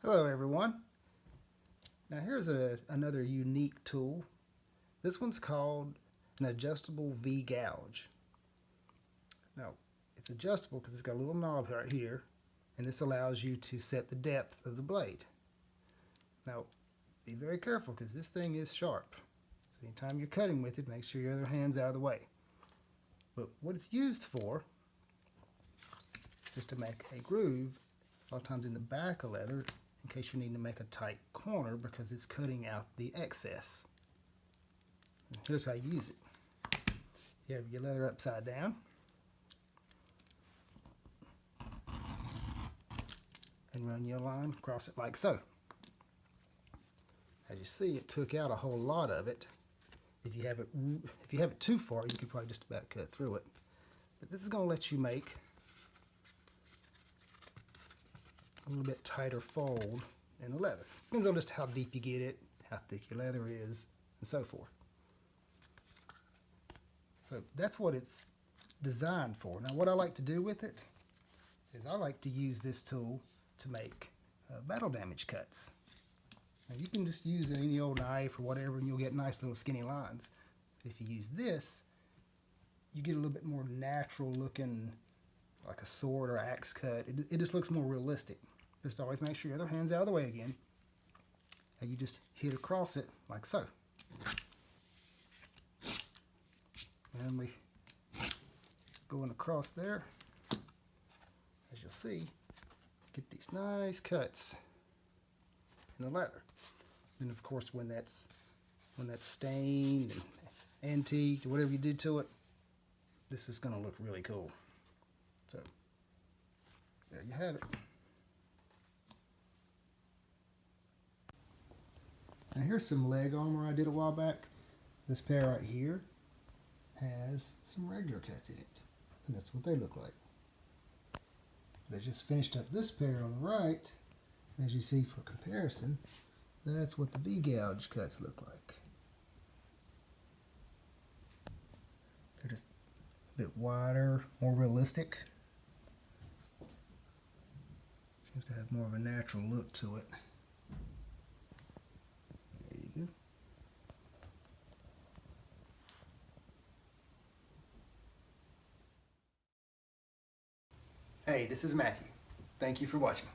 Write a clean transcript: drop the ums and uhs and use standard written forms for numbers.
Hello everyone. Now here's another unique tool. This one's called an Adjustable V Gouge. Now it's adjustable because it's got a little knob right here, and this allows you to set the depth of the blade. Now be very careful because this thing is sharp. So anytime you're cutting with it, make sure your other hand's out of the way. But what it's used for is to make a groove, a lot of times in the back of leather, in case you need to make a tight corner because it's cutting out the excess. And here's how you use it. You have your leather upside down, and run your line across it like so. As you see, it took out a whole lot of it. If you have it too far, you could probably just about cut through it. But this is going to let you make a little bit tighter fold in the leather. Depends on just how deep you get it, how thick your leather is, and so forth. So that's what it's designed for. Now what I like to do with it is I like to use this tool to make battle damage cuts. Now you can just use any old knife or whatever and you'll get nice little skinny lines. But if you use this, you get a little bit more natural looking, like a sword or axe cut. It just looks more realistic. Just always make sure your other hand's out of the way again. And you just hit across it like so. And we going across there, as you'll see, get these nice cuts in the leather. And of course when that's stained and antiqued, whatever you did to it, this is going to look really cool. So there you have it. Now here's some leg armor I did a while back. This pair right here has some regular cuts in it, and that's what they look like. But I just finished up this pair on the right. As you see, for comparison, that's what the V gouge cuts look like. They're just a bit wider, more realistic. Seems to have more of a natural look to it. There you go. Hey, this is Matthew. Thank you for watching.